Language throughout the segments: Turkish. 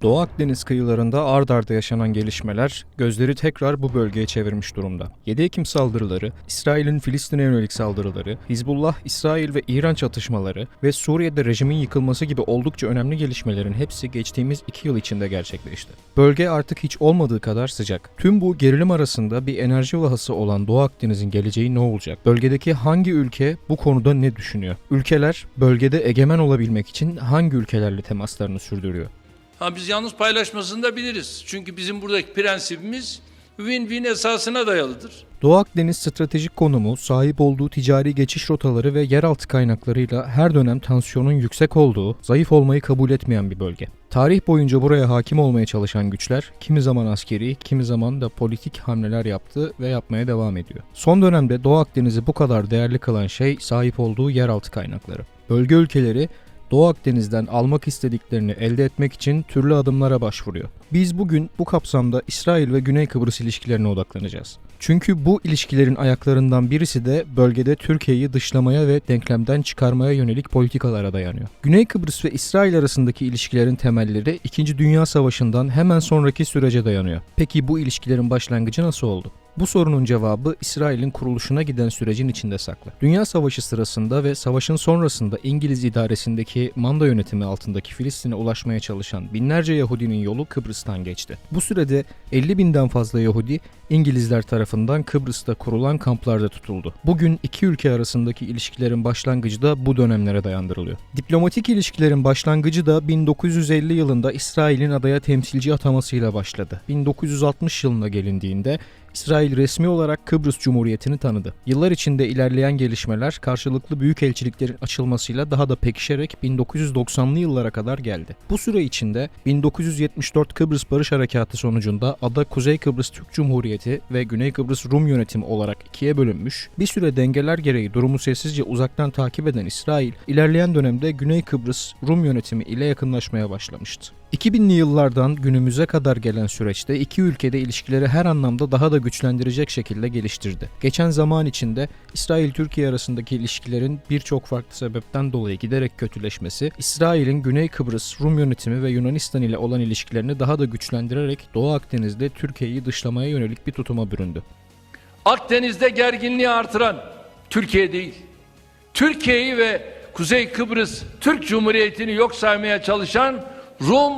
Doğu Akdeniz kıyılarında ard arda yaşanan gelişmeler gözleri tekrar bu bölgeye çevirmiş durumda. 7 Ekim saldırıları, İsrail'in Filistin'e yönelik saldırıları, Hizbullah, İsrail ve İran çatışmaları ve Suriye'de rejimin yıkılması gibi oldukça önemli gelişmelerin hepsi geçtiğimiz 2 yıl içinde gerçekleşti. Bölge artık hiç olmadığı kadar sıcak. Tüm bu gerilim arasında bir enerji vahası olan Doğu Akdeniz'in geleceği ne olacak? Bölgedeki hangi ülke bu konuda ne düşünüyor? Ülkeler bölgede egemen olabilmek için hangi ülkelerle temaslarını sürdürüyor? Biz yalnız paylaşmasını da biliriz. Çünkü bizim buradaki prensibimiz win-win esasına dayalıdır. Doğu Akdeniz stratejik konumu, sahip olduğu ticari geçiş rotaları ve yeraltı kaynaklarıyla her dönem tansiyonun yüksek olduğu, zayıf olmayı kabul etmeyen bir bölge. Tarih boyunca buraya hakim olmaya çalışan güçler, kimi zaman askeri, kimi zaman da politik hamleler yaptı ve yapmaya devam ediyor. Son dönemde Doğu Akdeniz'i bu kadar değerli kılan şey sahip olduğu yeraltı kaynakları. Bölge ülkeleri, Doğu Akdeniz'den almak istediklerini elde etmek için türlü adımlara başvuruyor. Biz bugün bu kapsamda İsrail ve Güney Kıbrıs ilişkilerine odaklanacağız. Çünkü bu ilişkilerin ayaklarından birisi de bölgede Türkiye'yi dışlamaya ve denklemden çıkarmaya yönelik politikalara dayanıyor. Güney Kıbrıs ve İsrail arasındaki ilişkilerin temelleri 2. Dünya Savaşı'ndan hemen sonraki sürece dayanıyor. Peki bu ilişkilerin başlangıcı nasıl oldu? Bu sorunun cevabı İsrail'in kuruluşuna giden sürecin içinde saklı. Dünya Savaşı sırasında ve savaşın sonrasında İngiliz idaresindeki manda yönetimi altındaki Filistin'e ulaşmaya çalışan binlerce Yahudinin yolu Kıbrıs'tan geçti. Bu sürede 50 binden fazla Yahudi İngilizler tarafından Kıbrıs'ta kurulan kamplarda tutuldu. Bugün iki ülke arasındaki ilişkilerin başlangıcı da bu dönemlere dayandırılıyor. Diplomatik ilişkilerin başlangıcı da 1950 yılında İsrail'in adaya temsilci atamasıyla başladı. 1960 yılına gelindiğinde İsrail resmi olarak Kıbrıs Cumhuriyeti'ni tanıdı. Yıllar içinde ilerleyen gelişmeler karşılıklı büyükelçiliklerin açılmasıyla daha da pekişerek 1990'lı yıllara kadar geldi. Bu süre içinde 1974 Kıbrıs Barış Harekatı sonucunda ada Kuzey Kıbrıs Türk Cumhuriyeti ve Güney Kıbrıs Rum Yönetimi olarak ikiye bölünmüş, bir süre dengeler gereği durumu sessizce uzaktan takip eden İsrail, ilerleyen dönemde Güney Kıbrıs Rum Yönetimi ile yakınlaşmaya başlamıştı. 2000'li yıllardan günümüze kadar gelen süreçte iki ülkede ilişkileri her anlamda daha da güçlendirecek şekilde geliştirdi. Geçen zaman içinde İsrail-Türkiye arasındaki ilişkilerin birçok farklı sebepten dolayı giderek kötüleşmesi, İsrail'in Güney Kıbrıs Rum Yönetimi ve Yunanistan ile olan ilişkilerini daha da güçlendirerek Doğu Akdeniz'de Türkiye'yi dışlamaya yönelik bir tutuma büründü. Akdeniz'de gerginliği artıran Türkiye değil, Türkiye'yi ve Kuzey Kıbrıs Türk Cumhuriyeti'ni yok saymaya çalışan Rum,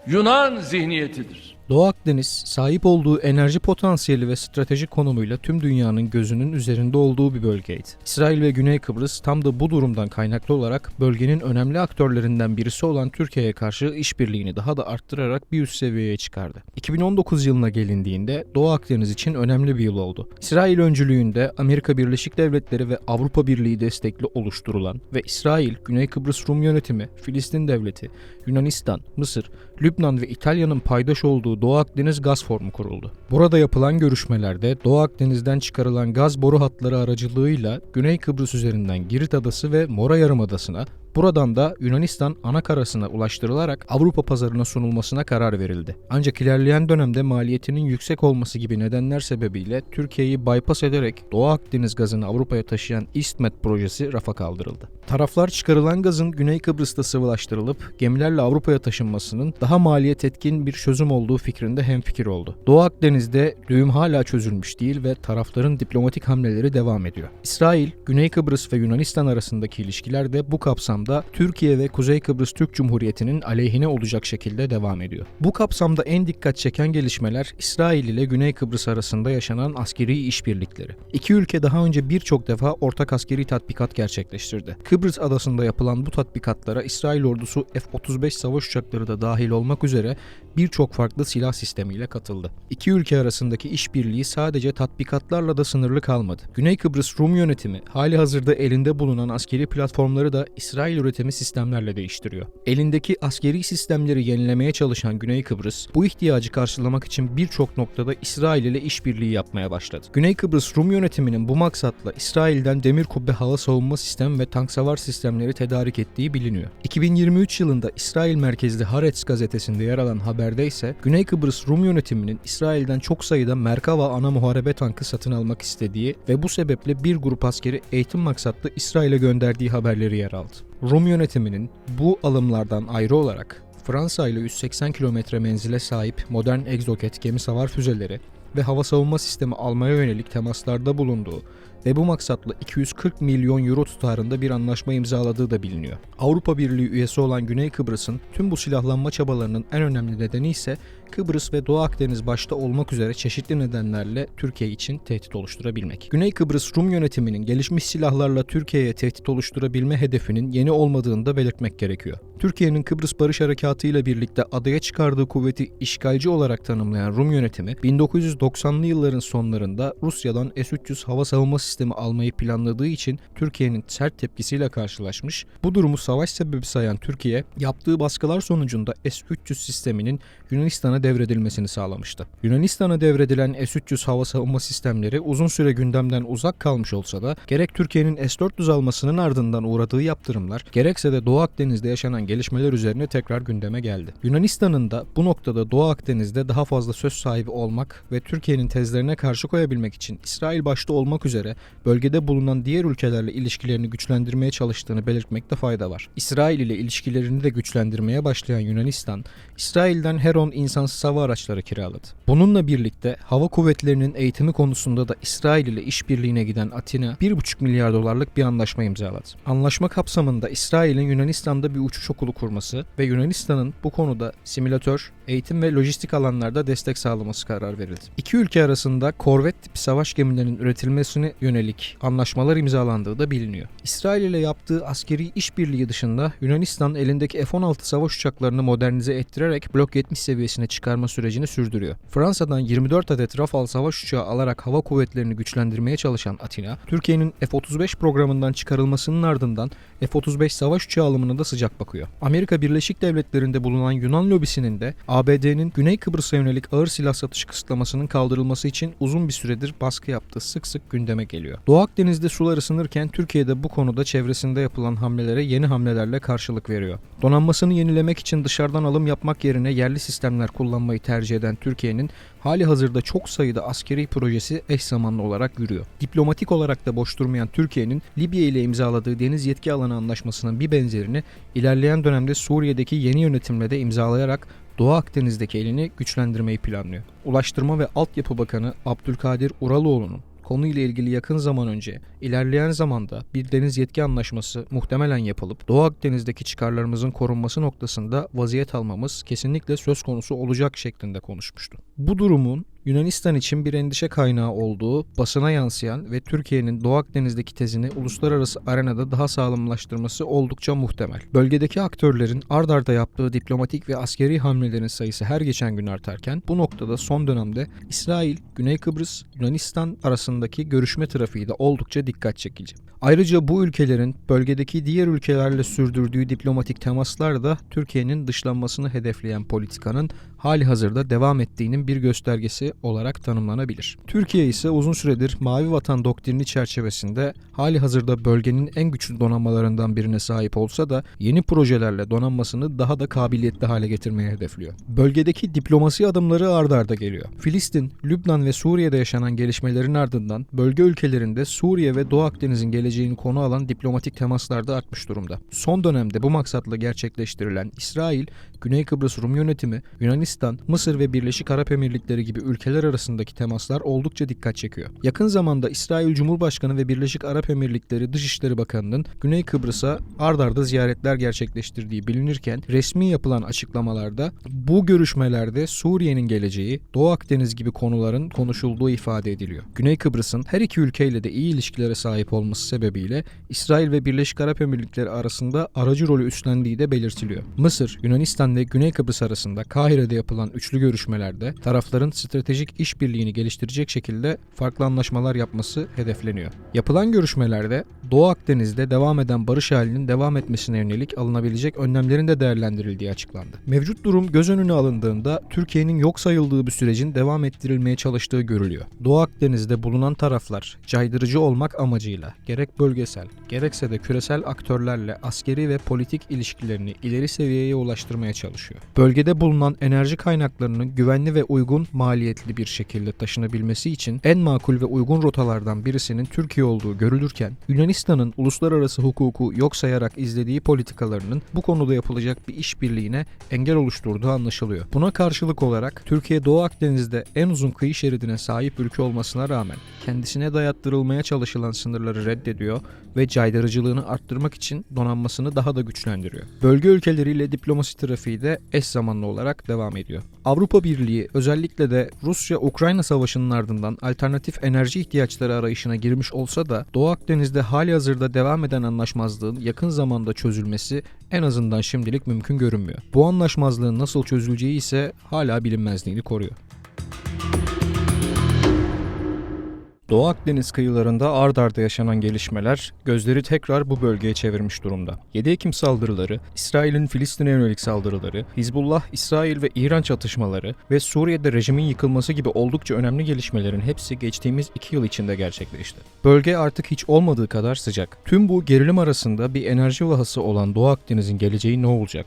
Yunan zihniyetidir. Doğu Akdeniz, sahip olduğu enerji potansiyeli ve stratejik konumuyla tüm dünyanın gözünün üzerinde olduğu bir bölgeydi. İsrail ve Güney Kıbrıs tam da bu durumdan kaynaklı olarak bölgenin önemli aktörlerinden birisi olan Türkiye'ye karşı işbirliğini daha da arttırarak bir üst seviyeye çıkardı. 2019 yılına gelindiğinde Doğu Akdeniz için önemli bir yıl oldu. İsrail öncülüğünde Amerika Birleşik Devletleri ve Avrupa Birliği destekli oluşturulan ve İsrail, Güney Kıbrıs Rum Yönetimi, Filistin Devleti, Yunanistan, Mısır, Lübnan ve İtalya'nın paydaş olduğu Doğu Akdeniz Gaz Forumu kuruldu. Burada yapılan görüşmelerde Doğu Akdeniz'den çıkarılan gaz boru hatları aracılığıyla Güney Kıbrıs üzerinden Girit Adası ve Mora Yarımadası'na, buradan da Yunanistan anakarasına ulaştırılarak Avrupa pazarına sunulmasına karar verildi. Ancak ilerleyen dönemde maliyetinin yüksek olması gibi nedenler sebebiyle Türkiye'yi bypass ederek Doğu Akdeniz gazını Avrupa'ya taşıyan İstmet projesi rafa kaldırıldı. Taraflar çıkarılan gazın Güney Kıbrıs'ta sıvılaştırılıp gemilerle Avrupa'ya taşınmasının daha maliyet etkin bir çözüm olduğu fikrinde hemfikir oldu. Doğu Akdeniz'de düğüm hala çözülmüş değil ve tarafların diplomatik hamleleri devam ediyor. İsrail, Güney Kıbrıs ve Yunanistan arasındaki ilişkiler de bu kapsamda Türkiye ve Kuzey Kıbrıs Türk Cumhuriyeti'nin aleyhine olacak şekilde devam ediyor. Bu kapsamda en dikkat çeken gelişmeler İsrail ile Güney Kıbrıs arasında yaşanan askeri işbirlikleri. İki ülke daha önce birçok defa ortak askeri tatbikat gerçekleştirdi. Kıbrıs adasında yapılan bu tatbikatlara İsrail ordusu F-35 savaş uçakları da dahil olmak üzere birçok farklı silah sistemiyle katıldı. İki ülke arasındaki işbirliği sadece tatbikatlarla da sınırlı kalmadı. Güney Kıbrıs Rum Yönetimi halihazırda elinde bulunan askeri platformları da İsrail üretimi sistemlerle değiştiriyor. Elindeki askeri sistemleri yenilemeye çalışan Güney Kıbrıs, bu ihtiyacı karşılamak için birçok noktada İsrail ile işbirliği yapmaya başladı. Güney Kıbrıs Rum Yönetimi'nin bu maksatla İsrail'den demir kubbe hava savunma sistem ve tank savar sistemleri tedarik ettiği biliniyor. 2023 yılında İsrail merkezli Haaretz gazetesinde yer alan haberde ise Güney Kıbrıs Rum Yönetimi'nin İsrail'den çok sayıda Merkava ana muharebe tankı satın almak istediği ve bu sebeple bir grup askeri eğitim maksatlı İsrail'e gönderdiği haberleri yer aldı. Rum yönetiminin bu alımlardan ayrı olarak Fransa ile 180 kilometre menzile sahip modern Exocet gemi savar füzeleri ve hava savunma sistemi almaya yönelik temaslarda bulunduğu ve bu maksatla 240 milyon euro tutarında bir anlaşma imzaladığı da biliniyor. Avrupa Birliği üyesi olan Güney Kıbrıs'ın tüm bu silahlanma çabalarının en önemli nedeni ise Kıbrıs ve Doğu Akdeniz başta olmak üzere çeşitli nedenlerle Türkiye için tehdit oluşturabilmek. Güney Kıbrıs Rum yönetiminin gelişmiş silahlarla Türkiye'ye tehdit oluşturabilme hedefinin yeni olmadığını da belirtmek gerekiyor. Türkiye'nin Kıbrıs Barış Harekatı ile birlikte adaya çıkardığı kuvveti işgalci olarak tanımlayan Rum yönetimi 1990'lı yılların sonlarında Rusya'dan S-300 hava savunma sistemi almayı planladığı için Türkiye'nin sert tepkisiyle karşılaşmış. Bu durumu savaş sebebi sayan Türkiye, yaptığı baskılar sonucunda S-300 sisteminin Yunanistan'a devredilmesini sağlamıştı. Yunanistan'a devredilen S-300 hava savunma sistemleri uzun süre gündemden uzak kalmış olsa da gerek Türkiye'nin S-400 almasının ardından uğradığı yaptırımlar, gerekse de Doğu Akdeniz'de yaşanan gelişmeler üzerine tekrar gündeme geldi. Yunanistan'ın da bu noktada Doğu Akdeniz'de daha fazla söz sahibi olmak ve Türkiye'nin tezlerine karşı koyabilmek için İsrail başta olmak üzere bölgede bulunan diğer ülkelerle ilişkilerini güçlendirmeye çalıştığını belirtmekte fayda var. İsrail ile ilişkilerini de güçlendirmeye başlayan Yunanistan, İsrail'den Heron insansız hava araçları kiraladı. Bununla birlikte hava kuvvetlerinin eğitimi konusunda da İsrail ile işbirliğine giden Atina 1,5 milyar dolarlık bir anlaşma imzaladı. Anlaşma kapsamında İsrail'in Yunanistan'da bir uçuş okulu kurması ve Yunanistan'ın bu konuda simülatör, eğitim ve lojistik alanlarda destek sağlaması karar verildi. İki ülke arasında korvet tipi savaş gemilerinin üretilmesine yönelik anlaşmalar imzalandığı da biliniyor. İsrail ile yaptığı askeri işbirliği dışında Yunanistan elindeki F-16 savaş uçaklarını modernize ettirerek Blok 70 seviyesine çıkarma sürecini sürdürüyor. Fransa'dan 24 adet Rafale savaş uçağı alarak hava kuvvetlerini güçlendirmeye çalışan Atina, Türkiye'nin F-35 programından çıkarılmasının ardından F-35 savaş uçağı alımına da sıcak bakıyor. Amerika Birleşik Devletleri'nde bulunan Yunan lobisinin de ABD'nin Güney Kıbrıs'a yönelik ağır silah satışı kısıtlamasının kaldırılması için uzun bir süredir baskı yaptığı sık sık gündeme geliyor. Doğu Akdeniz'de sular ısınırken Türkiye'de bu konuda çevresinde yapılan hamlelere yeni hamlelerle karşılık veriyor. Donanmasını yenilemek için dışarıdan alım yapmak yerine yerli sistemler kullanmayı tercih eden Türkiye'nin hali hazırda çok sayıda askeri projesi eş zamanlı olarak yürüyor. Diplomatik olarak da boş durmayan Türkiye'nin Libya ile imzaladığı deniz yetki alanı anlaşmasının bir benzerini ilerleyen dönemde Suriye'deki yeni yönetimle de imzalayarak Doğu Akdeniz'deki elini güçlendirmeyi planlıyor. Ulaştırma ve Altyapı Bakanı Abdülkadir Uraloğlu'nun konuyla ilgili yakın zaman önce ilerleyen zamanda bir deniz yetki anlaşması muhtemelen yapılıp Doğu Akdeniz'deki çıkarlarımızın korunması noktasında vaziyet almamız kesinlikle söz konusu olacak şeklinde konuşmuştu. Bu durumun Yunanistan için bir endişe kaynağı olduğu basına yansıyan ve Türkiye'nin Doğu Akdeniz'deki tezini uluslararası arenada daha sağlamlaştırması oldukça muhtemel. Bölgedeki aktörlerin ard arda yaptığı diplomatik ve askeri hamlelerin sayısı her geçen gün artarken bu noktada son dönemde İsrail, Güney Kıbrıs, Yunanistan arasındaki görüşme trafiği de oldukça dikkat çekici. Ayrıca bu ülkelerin bölgedeki diğer ülkelerle sürdürdüğü diplomatik temaslar da Türkiye'nin dışlanmasını hedefleyen politikanın hali hazırda devam ettiğinin bir göstergesi olarak tanımlanabilir. Türkiye ise uzun süredir Mavi Vatan doktrini çerçevesinde hali hazırda bölgenin en güçlü donanmalarından birine sahip olsa da yeni projelerle donanmasını daha da kabiliyetli hale getirmeyi hedefliyor. Bölgedeki diplomasi adımları ard arda geliyor. Filistin, Lübnan ve Suriye'de yaşanan gelişmelerin ardından bölge ülkelerinde Suriye ve Doğu Akdeniz'in geleceğini konu alan diplomatik temaslar da artmış durumda. Son dönemde bu maksatla gerçekleştirilen İsrail, Güney Kıbrıs Rum yönetimi, Yunanistan, Mısır ve Birleşik Arap Emirlikleri gibi ülkeler arasındaki temaslar oldukça dikkat çekiyor. Yakın zamanda İsrail Cumhurbaşkanı ve Birleşik Arap Emirlikleri Dışişleri Bakanı'nın Güney Kıbrıs'a ard arda ziyaretler gerçekleştirdiği bilinirken resmi yapılan açıklamalarda bu görüşmelerde Suriye'nin geleceği, Doğu Akdeniz gibi konuların konuşulduğu ifade ediliyor. Güney Kıbrıs'ın her iki ülkeyle de iyi ilişkilere sahip olması sebebiyle İsrail ve Birleşik Arap Emirlikleri arasında aracı rolü üstlendiği de belirtiliyor. Mısır, Yunanistan ve Güney Kıbrıs arasında Kahire'de yapılan üçlü görüşmelerde tarafların stratejik işbirliğini geliştirecek şekilde farklı anlaşmalar yapması hedefleniyor. Yapılan görüşmelerde Doğu Akdeniz'de devam eden barış halinin devam etmesine yönelik alınabilecek önlemlerin de değerlendirildiği açıklandı. Mevcut durum göz önüne alındığında Türkiye'nin yok sayıldığı bir sürecin devam ettirilmeye çalıştığı görülüyor. Doğu Akdeniz'de bulunan taraflar caydırıcı olmak amacıyla gerek bölgesel gerekse de küresel aktörlerle askeri ve politik ilişkilerini ileri seviyeye ulaştırmaya çalışıyor. Bölgede bulunan enerji kaynaklarının güvenli ve uygun maliyetli bir şekilde taşınabilmesi için en makul ve uygun rotalardan birisinin Türkiye olduğu görülürken, Yunanistan'ın uluslararası hukuku yok sayarak izlediği politikalarının bu konuda yapılacak bir işbirliğine engel oluşturduğu anlaşılıyor. Buna karşılık olarak Türkiye Doğu Akdeniz'de en uzun kıyı şeridine sahip ülke olmasına rağmen kendisine dayattırılmaya çalışılan sınırları reddediyor ve caydırıcılığını arttırmak için donanmasını daha da güçlendiriyor. Bölge ülkeleriyle diplomasi trafiği de eş zamanlı olarak devam ediyor. Avrupa Birliği özellikle de Rusya-Ukrayna savaşının ardından alternatif enerji ihtiyaçları arayışına girmiş olsa da Doğu Akdeniz'de halihazırda devam eden anlaşmazlığın yakın zamanda çözülmesi en azından şimdilik mümkün görünmüyor. Bu anlaşmazlığın nasıl çözüleceği ise hala bilinmezliğini koruyor. Doğu Akdeniz kıyılarında ard arda yaşanan gelişmeler gözleri tekrar bu bölgeye çevirmiş durumda. 7 Ekim saldırıları, İsrail'in Filistin'e yönelik saldırıları, Hizbullah, İsrail ve İran çatışmaları ve Suriye'de rejimin yıkılması gibi oldukça önemli gelişmelerin hepsi geçtiğimiz 2 yıl içinde gerçekleşti. Bölge artık hiç olmadığı kadar sıcak. Tüm bu gerilim arasında bir enerji vahası olan Doğu Akdeniz'in geleceği ne olacak?